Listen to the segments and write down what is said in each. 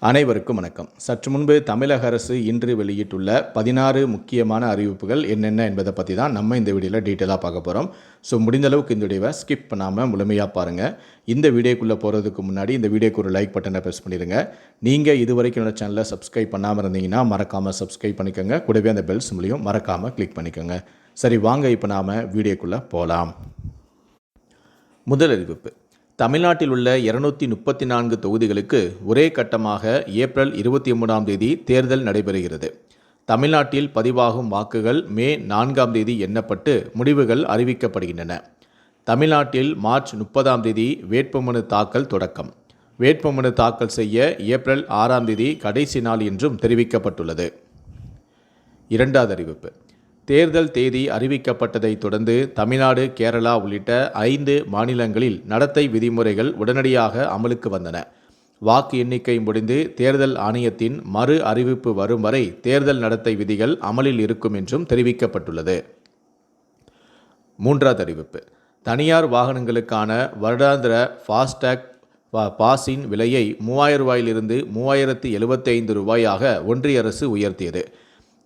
அனைவருக்கும் வணக்கம். சற்று முன்பு தமிழக அரசு இன்று வெளியிட்டுள்ள 16 முக்கியமான அறிவிப்புகள் என்னென்ன என்பதை பற்றி தான் நம்ம இந்த வீடியோவில் டீட்டெயிலாக பார்க்க போகிறோம். ஸோ முடிந்த அளவுக்கு இந்த வீடியோவை ஸ்கிப் பண்ணாமல் முழுமையாக பாருங்கள். இந்த வீடியோக்குள்ளே போகிறதுக்கு முன்னாடி இந்த வீடியோக்கு ஒரு லைக் பட்டனை ப்ரெஸ் பண்ணிடுங்க. நீங்கள் இது வரைக்கும் என்னோட சேனலை சப்ஸ்கிரைப் பண்ணாமல் இருந்தீங்கன்னா மறக்காமல் சப்ஸ்கிரைப் பண்ணிக்கோங்க. கூடவே அந்த பெல் சிம்லையும் மறக்காமல் கிளிக் பண்ணிக்கோங்க. சரி, வாங்க இப்போ நாம் வீடியோக்குள்ளே போகலாம். முதல் அறிவிப்பு: தமிழ்நாட்டில் உள்ள 234 தொகுதிகளுக்கு ஒரே கட்டமாக ஏப்ரல் 23ஆம் தேதி தேர்தல் நடைபெறுகிறது. தமிழ்நாட்டில் பதிவாகும் வாக்குகள் மே 4ஆம் தேதி எண்ணப்பட்டு முடிவுகள் அறிவிக்கப்படுகின்றன. தமிழ்நாட்டில் மார்ச் 30ஆம் தேதி வேட்புமனு தாக்கல் தொடக்கம். வேட்புமனு தாக்கல் செய்ய ஏப்ரல் 6ஆம் தேதி கடைசி நாள் என்றும் தெரிவிக்கப்பட்டுள்ளது. இரண்டாவது அறிவிப்பு: தேர்தல் தேதி அறிவிக்கப்பட்டதைத் தொடர்ந்து தமிழ்நாடு, கேரளா உள்ளிட்ட 5 மாநிலங்களில் நடத்தை விதிமுறைகள் உடனடியாக அமலுக்கு வந்தன. வாக்கு எண்ணிக்கை முடிந்து தேர்தல் ஆணையத்தின் மறு அறிவிப்பு வரும் வரை தேர்தல் நடத்தை விதிகள் அமலில் இருக்கும் என்றும் தெரிவிக்கப்பட்டுள்ளது. மூன்றாவது அறிவிப்பு: தனியார் வாகனங்களுக்கான வருடாந்திர ஃபாஸ்டேக் பாஸின் விலையை 3000 ரூபாயிலிருந்து 3075 ரூபாயாக ஒன்றிய அரசு உயர்த்தியது.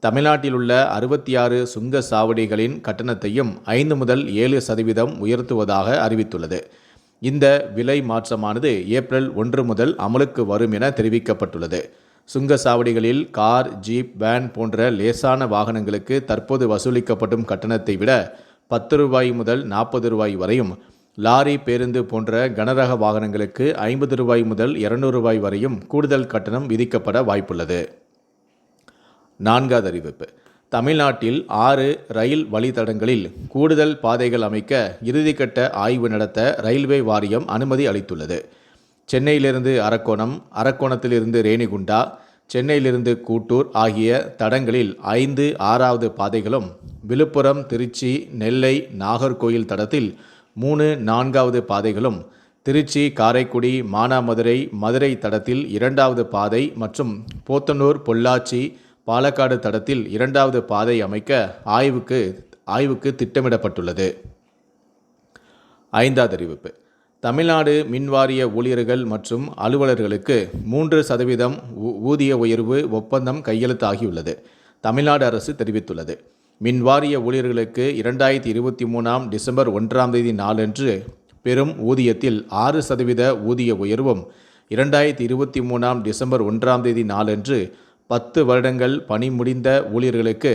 தமிழ்நாட்டில் உள்ள 66 சுங்க சாவடிகளின் கட்டணத்தையும் 5 முதல் 7% உயர்த்துவதாக அறிவித்துள்ளது. இந்த விலை மாற்றமானது ஏப்ரல் 1 முதல் அமலுக்கு வரும் என தெரிவிக்கப்பட்டுள்ளது. சுங்க சாவடிகளில் கார், ஜீப், வேன் போன்ற லேசான வாகனங்களுக்கு தற்போது வசூலிக்கப்படும் கட்டணத்தை விட 10 ரூபாய் முதல் 40 ரூபாய் வரையும், லாரி, பேருந்து போன்ற கனரக வாகனங்களுக்கு 50 ரூபாய் முதல் 200 ரூபாய் வரையும் கூடுதல் கட்டணம் விதிக்கப்பட வாய்ப்புள்ளது. நான்காவது அறிவிப்பு: தமிழ்நாட்டில் 6 ரயில் வழித்தடங்களில் கூடுதல் பாதைகள் அமைக்க இறுதிக்கட்ட ஆய்வு நடத்த ரயில்வே வாரியம் அனுமதி அளித்துள்ளது. சென்னையிலிருந்து அரக்கோணம், அரக்கோணத்திலிருந்து ரேணிகுண்டா, சென்னையிலிருந்து கூட்டூர் ஆகிய தடங்களில் 5 6வது பாதைகளும், விழுப்புரம், திருச்சி, நெல்லை, நாகர்கோயில் தடத்தில் 3 4வது பாதைகளும், திருச்சி, காரைக்குடி, மானாமதுரை, மதுரை தடத்தில் 2வது பாதை மற்றும் போத்தனூர், பொள்ளாச்சி, பாலக்காடு தடத்தில் 2வது பாதை அமைக்க ஆய்வுக்கு திட்டமிடப்பட்டுள்ளது. ஐந்தாவது அறிவிப்பு: தமிழ்நாடு மின்வாரிய ஊழியர்கள் மற்றும் அலுவலர்களுக்கு 3% ஊதிய உயர்வு ஒப்பந்தம் கையெழுத்தாகியுள்ளது. தமிழ்நாடு அரசு தெரிவித்துள்ளது. மின்வாரிய ஊழியர்களுக்கு 2023 டிசம்பர் 1ஆம் தேதி நாளன்று பெறும் ஊதியத்தில் 6% ஊதிய உயர்வும், 2023 டிசம்பர் 1ஆம் தேதி நாளன்று 10 வருடங்கள் பணி முடிந்த ஊழியர்களுக்கு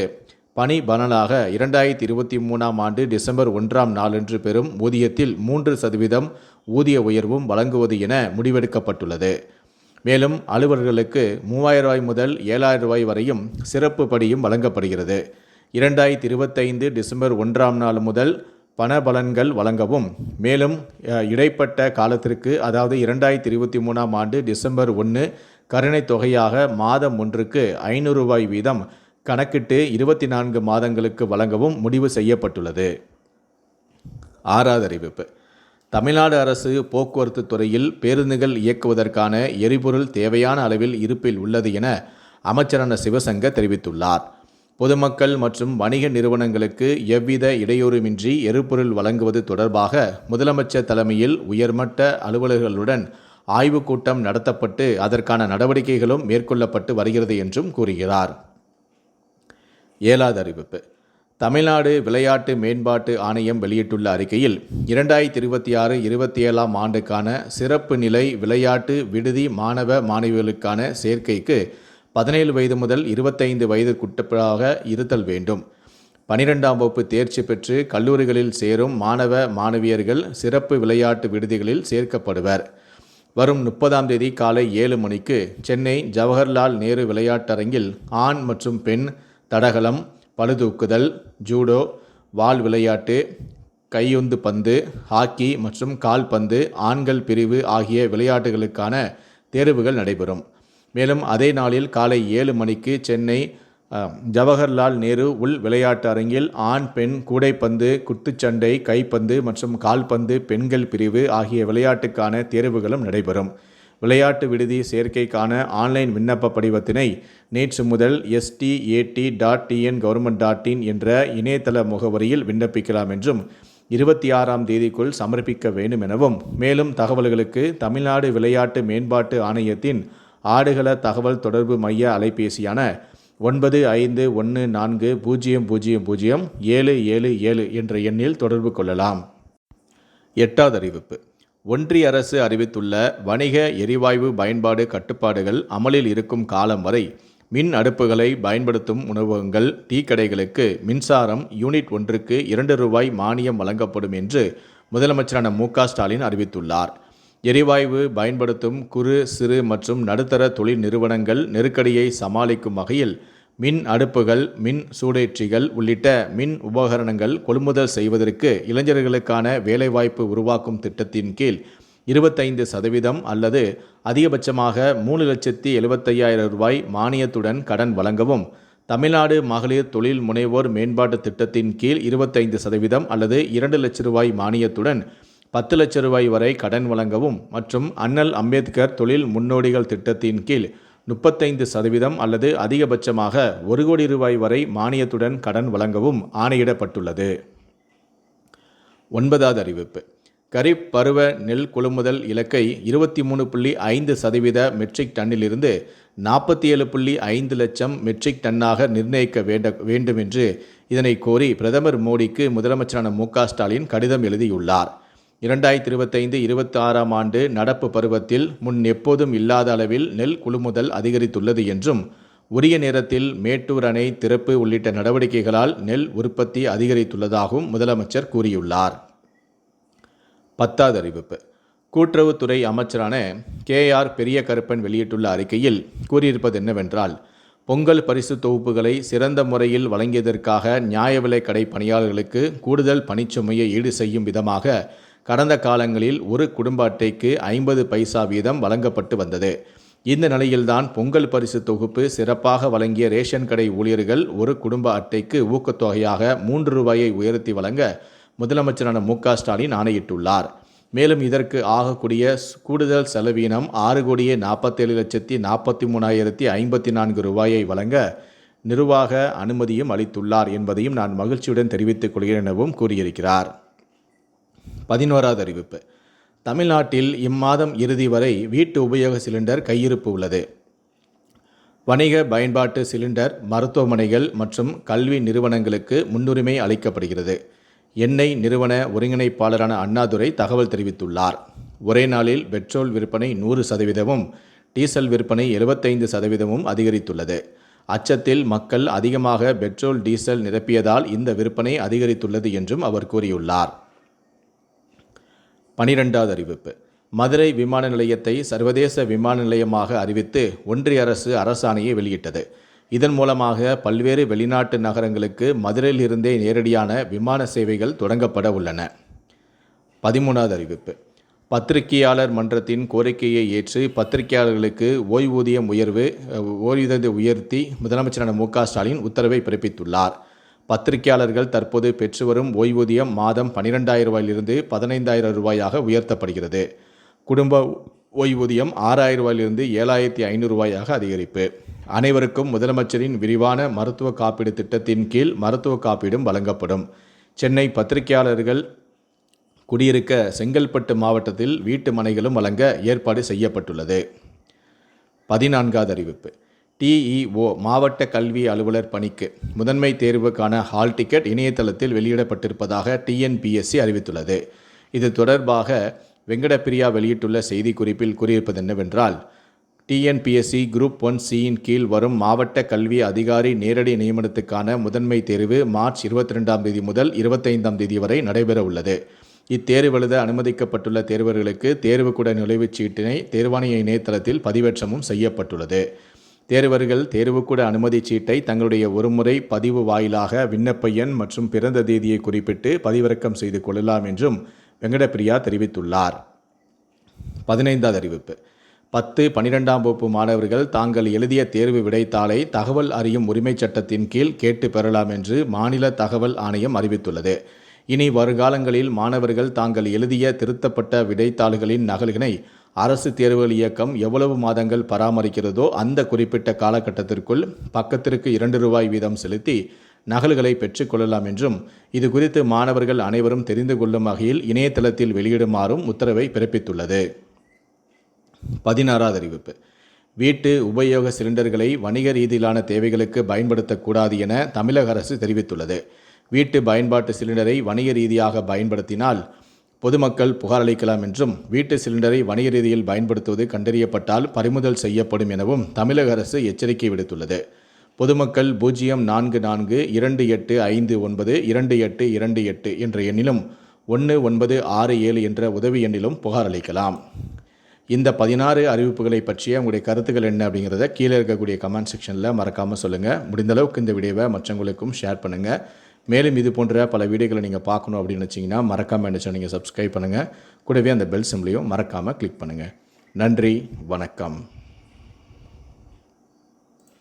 பணி பலனாக 2023ஆம் ஆண்டு டிசம்பர் 1ஆம் நாளன்று பெறும் ஊதியத்தில் 3% ஊதிய உயர்வும் வழங்குவது என முடிவெடுக்கப்பட்டுள்ளது. மேலும் அலுவலர்களுக்கு 3000 ரூபாய் முதல் 7000 ரூபாய் வரையும் சிறப்பு படியும் வழங்கப்படுகிறது. 2025 டிசம்பர் 1ஆம் நாள் முதல் பண பலன்கள் வழங்கவும், மேலும் இடைப்பட்ட காலத்திற்கு, அதாவது 2023ஆம் ஆண்டு டிசம்பர் 1 கருணை தொகையாக மாதம் ஒன்றுக்கு 500 ரூபாய் வீதம் கணக்கிட்டு 24 மாதங்களுக்கு வழங்கவும் முடிவு செய்யப்பட்டுள்ளது. ஆறாவது அறிவிப்பு: தமிழ்நாடு அரசு போக்குவரத்து துறையில் பேருந்துகள் இயக்குவதற்கான எரிபொருள் தேவையான அளவில் இருப்பில் உள்ளது என அமைச்சரான சிவசங்க தெரிவித்துள்ளார். பொதுமக்கள் மற்றும் வணிக நிறுவனங்களுக்கு எவ்வித இடையூறுமின்றி எரிபொருள் வழங்குவது தொடர்பாக முதலமைச்சர் தலைமையில் உயர்மட்ட அலுவலர்களுடன் ஆய்வுக் கூட்டம் நடத்தப்பட்டு அதற்கான நடவடிக்கைகளும் மேற்கொள்ளப்பட்டு வருகிறது என்றும் கூறுகிறார். ஏழாவது அறிவிப்பு: தமிழ்நாடு விளையாட்டு மேம்பாட்டு ஆணையம் வெளியிட்டுள்ள அறிக்கையில் 2026-27ஆம் ஆண்டுக்கான சிறப்பு நிலை விளையாட்டு விடுதி மாணவ மாணவிகளுக்கான சேர்க்கைக்கு 17 வயது முதல் 25 வயதுக்குட்பட்டவராக இருத்தல் வேண்டும். 12ஆம் வகுப்பு தேர்ச்சி பெற்று கல்லூரிகளில் சேரும் மாணவ மாணவியர்கள் சிறப்பு விளையாட்டு விடுதிகளில் சேர்க்கப்படுவர். வரும் 30ஆம் தேதி காலை 7 மணிக்கு சென்னை ஜவஹர்லால் நேரு விளையாட்டரங்கில் ஆண் மற்றும் பெண் தடகளம், பளுதூக்குதல், ஜூடோ, வாள் விளையாட்டு, கையுந்து பந்து, ஹாக்கி மற்றும் கால்பந்து ஆண்கள் பிரிவு ஆகிய விளையாட்டுகளுக்கான தேர்வுகள் நடைபெறும். மேலும் அதே நாளில் காலை 7 மணிக்கு சென்னை ஜவஹர்லால் நேரு உள் விளையாட்டு அரங்கில் ஆண், பெண் கூடைப்பந்து, குத்துச்சண்டை, கைப்பந்து மற்றும் கால்பந்து பெண்கள் பிரிவு ஆகிய விளையாட்டுக்கான தேர்வுகளும் நடைபெறும். விளையாட்டு விடுதி சேர்க்கைக்கான ஆன்லைன் விண்ணப்ப படிவத்தினை நேற்று முதல் stat.tn.government.in என்ற இணையதள முகவரியில் விண்ணப்பிக்கலாம் என்றும் 26ஆம் தேதிக்குள் சமர்ப்பிக்க வேண்டும் எனவும், மேலும் தகவல்களுக்கு தமிழ்நாடு விளையாட்டு மேம்பாட்டு ஆணையத்தின் ஆடுகள தகவல் தொடர்பு மைய அலைபேசியான 9514000777 என்ற எண்ணில் தொடர்பு கொள்ளலாம். 8வது அறிவிப்பு. ஒன்றிய அரசு அறிவித்துள்ள வணிக எரிவாயு பயன்பாடு கட்டுப்பாடுகள் அமலில் இருக்கும் காலம் வரை மின் அடுப்புகளை பயன்படுத்தும் உணவகங்கள், டீக்கடைகளுக்கு மின்சாரம் யூனிட் ஒன்றுக்கு ரூ. 2 மானியம் வழங்கப்படும் என்று முதலமைச்சரான மு.க.ஸ்டாலின் அறிவித்துள்ளார். எரிவாயு பயன்படுத்தும் குறு, சிறு மற்றும் நடுத்தர தொழில் நிறுவனங்கள் நெருக்கடியை சமாளிக்கும் வகையில் மின் அடுப்புகள், மின் சூடேற்றிகள் உள்ளிட்ட மின் உபகரணங்கள் கொள்முதல் செய்வதற்கு இளைஞர்களுக்கான வேலைவாய்ப்பு உருவாக்கும் திட்டத்தின் கீழ் 25% அல்லது அதிகபட்சமாக ரூ. 3,75,000 மானியத்துடன் கடன் வழங்கவும், தமிழ்நாடு மகளிர் தொழில் முனைவோர் மேம்பாட்டு திட்டத்தின் கீழ் 25% அல்லது ரூ. 2,00,000 மானியத்துடன் ரூ. 10,00,000 வரை கடன் வழங்கவும் மற்றும் அண்ணல் அம்பேத்கர் தொழில் முன்னோடிகள் திட்டத்தின் கீழ் 35% அல்லது அதிகபட்சமாக ரூ. 1,00,00,000 வரை மானியத்துடன் கடன் வழங்கவும் ஆணையிடப்பட்டுள்ளது. 9வது அறிவிப்பு. கரீப் பருவ நெல் கொள்முதல் இலக்கை 23.5% மெட்ரிக் டன்னிலிருந்து 47.5 லட்சம் மெட்ரிக் டன்னாக நிர்ணயிக்க வேண்டும் என்று இதனை கோரி பிரதமர் மோடிக்கு முதலமைச்சரான மு.க.ஸ்டாலின் கடிதம் எழுதியுள்ளார். 2025-26 ஆண்டு நடப்பு பருவத்தில் முன் எப்போதும் இல்லாத அளவில் நெல் கொள்முதல் அதிகரித்துள்ளது என்றும், உரிய நேரத்தில் மேட்டூர் அணை திறப்பு உள்ளிட்ட நடவடிக்கைகளால் நெல் உற்பத்தி அதிகரித்துள்ளதாகவும் முதலமைச்சர் கூறியுள்ளார். 10வது அறிவிப்பு. கூட்டுறவுத்துறை அமைச்சரான கே.ஆர். பெரிய கருப்பன் வெளியிட்டுள்ள அறிக்கையில் கூறியிருப்பது என்னவென்றால், பொங்கல் பரிசு தொகுப்புகளை சிறந்த முறையில் வழங்கியதற்காக நியாய விலை கடை பணியாளர்களுக்கு கூடுதல் பணிச்சுமையை ஈடு செய்யும் விதமாக கடந்த காலங்களில் ஒரு குடும்ப அட்டைக்கு 50 பைசா வீதம் வழங்கப்பட்டு வந்தது. இந்த நிலையில்தான் பொங்கல் பரிசு தொகுப்பு சிறப்பாக வழங்கிய ரேஷன் கடை ஊழியர்கள் ஒரு குடும்ப அட்டைக்கு ஊக்கத்தொகையாக ரூ. 3 உயர்த்தி வழங்க முதலமைச்சரான மு.க.ஸ்டாலின் ஆணையிட்டுள்ளார். மேலும் இதற்கு ஆகக்கூடிய கூடுதல் செலவீனம் ரூ. 6,47,43,054 வழங்க நிர்வாக அனுமதியும் அளித்துள்ளார் என்பதையும் நான் மகிழ்ச்சியுடன் தெரிவித்துக் கொள்கிறேன் எனவும் கூறியிருக்கிறார். 11வது அறிவிப்பு. தமிழ்நாட்டில் இம்மாதம் இறுதி வரை வீட்டு உபயோக சிலிண்டர் கையிருப்பு உள்ளது. வணிக பயன்பாட்டு சிலிண்டர் மருத்துவமனைகள் மற்றும் கல்வி நிறுவனங்களுக்கு முன்னுரிமை அளிக்கப்படுகிறது. எண்ணெய் நிறுவன ஒருங்கிணைப்பாளரான அண்ணாதுரை தகவல் தெரிவித்துள்ளார். ஒரே நாளில் பெட்ரோல் விற்பனை 100%, டீசல் விற்பனை 75% அதிகரித்துள்ளது. அச்சத்தில் மக்கள் அதிகமாக பெட்ரோல், டீசல் நிரப்பியதால் இந்த விற்பனை அதிகரித்துள்ளது என்றும் அவர் கூறியுள்ளார். 12வது அறிவிப்பு. மதுரை விமான நிலையத்தை சர்வதேச விமான நிலையமாக அறிவித்து ஒன்றிய அரசு அரசாணையை வெளியிட்டது. இதன் மூலமாக பல்வேறு வெளிநாட்டு நகரங்களுக்கு மதுரையில் இருந்தே நேரடியான விமான சேவைகள் தொடங்கப்பட உள்ளன. 13வது அறிவிப்பு. பத்திரிகையாளர் மன்றத்தின் கோரிக்கையை ஏற்று பத்திரிகையாளர்களுக்கு ஓய்வூதியம் உயர்த்தி முதலமைச்சரான மு.க.ஸ்டாலின் உத்தரவை பிறப்பித்துள்ளார். பத்திரிகையாளர்கள் தற்போது பெற்று வரும் ஓய்வூதியம் மாதம் ரூ. 12,000 ரூ. 15,000 உயர்த்தப்படுகிறது. குடும்ப ஓய்வூதியம் ரூ. 6,000 ரூ. 7,500 அதிகரிப்பு. அனைவருக்கும் முதலமைச்சரின் விரிவான மருத்துவ காப்பீடு திட்டத்தின் கீழ் மருத்துவ காப்பீடும் வழங்கப்படும். சென்னை பத்திரிகையாளர்கள் குடியிருக்க செங்கல்பட்டு மாவட்டத்தில் வீட்டு மனைகளும் வழங்க ஏற்பாடு செய்யப்பட்டுள்ளது. 14வது அறிவிப்பு. டிஇஓ மாவட்ட கல்வி அலுவலர் பணிக்கு முதன்மை தேர்வுக்கான ஹால் டிக்கெட் இணையதளத்தில் வெளியிடப்பட்டிருப்பதாக டிஎன்பிஎஸ்சி அறிவித்துள்ளது. இது தொடர்பாக வெங்கடப்பிரியா வெளியிட்டுள்ள செய்திக்குறிப்பில் கூறியிருப்பது என்னவென்றால், டிஎன்பிஎஸ்சி குரூப் 1C கீழ் வரும் மாவட்ட கல்வி அதிகாரி நேரடி நியமனத்துக்கான முதன்மை தேர்வு மார்ச் 22ஆம் தேதி முதல் 25ஆம் தேதி வரை நடைபெற உள்ளது. இத்தேர்வு எழுத அனுமதிக்கப்பட்டுள்ள தேர்வர்களுக்கு தேர்வுக்கூட நுழைவுச் சீட்டினை தேர்வாணைய இணையதளத்தில் பதிவேற்றமும் செய்யப்பட்டுள்ளது. தேர்வர்கள் தேர்வுக்கூட அனுமதிச் சீட்டை தங்களுடைய ஒருமுறை பதிவு வாயிலாக விண்ணப்ப எண் மற்றும் பிறந்த தேதியை குறிப்பிட்டு பதிவிறக்கம் செய்து கொள்ளலாம் என்றும் வெங்கடப்பிரியா தெரிவித்துள்ளார். 15வது அறிவிப்பு. 10, 12ஆம் வகுப்பு மாணவர்கள் தாங்கள் எழுதிய தேர்வு விடைத்தாளை தகவல் அறியும் உரிமைச் சட்டத்தின் கீழ் கேட்டு பெறலாம் என்று மாநில தகவல் ஆணையம் அறிவித்துள்ளது. இனி வருகாலங்களில் மாணவர்கள் தாங்கள் எழுதிய திருத்தப்பட்ட விடைத்தாள்களின் நகல்களை அரசு தேர்வுகள் இயக்கம் எவ்வளவு மாதங்கள் பராமரிக்கிறதோ அந்த குறிப்பிட்ட காலகட்டத்திற்குள் பக்கத்திற்கு ரூ. 2 வீதம் செலுத்தி நகல்களை பெற்றுக்கொள்ளலாம் என்றும், இது குறித்து மாணவர்கள் அனைவரும் தெரிந்து கொள்ளும் வகையில் இணையதளத்தில் வெளியிடுமாறும் உத்தரவை பிறப்பித்துள்ளது. 16வது அறிவிப்பு. வீட்டு உபயோக சிலிண்டர்களை வணிக ரீதியிலான தேவைகளுக்கு பயன்படுத்தக்கூடாது என தமிழக அரசு தெரிவித்துள்ளது. வீட்டு பயன்பாட்டு சிலிண்டரை வணிக ரீதியாக பயன்படுத்தினால் பொதுமக்கள் புகார் அளிக்கலாம் என்றும், வீட்டு சிலிண்டரை வணிக ரீதியில் பயன்படுத்துவது கண்டறியப்பட்டால் பறிமுதல் செய்யப்படும் எனவும் தமிழக அரசு எச்சரிக்கை விடுத்துள்ளது. பொதுமக்கள் 044428592828 என்ற எண்ணிலும் 1967 என்ற உதவி எண்ணிலும் புகார் அளிக்கலாம். இந்த 16 அறிவிப்புகளை பற்றிய உங்களுடைய கருத்துக்கள் என்ன அப்படிங்கிறத கீழே இருக்கக்கூடிய கமெண்ட் செக்ஷனில் மறக்காமல் சொல்லுங்கள். முடிந்தளவுக்கு இந்த வீடியோவை மற்றவங்களுக்கும் ஷேர் பண்ணுங்கள். மேலும் இது போன்ற பல வீடியோக்களை நீங்கள் பார்க்கணும் அப்படின்னு வச்சிங்கன்னா மறக்காமல் என்ன நீங்கள் சப்ஸ்கிரைப் பண்ணுங்கள். கூடவே அந்த பெல் சிம்லையும் மறக்காமல் கிளிக் பண்ணுங்கள். நன்றி, வணக்கம்.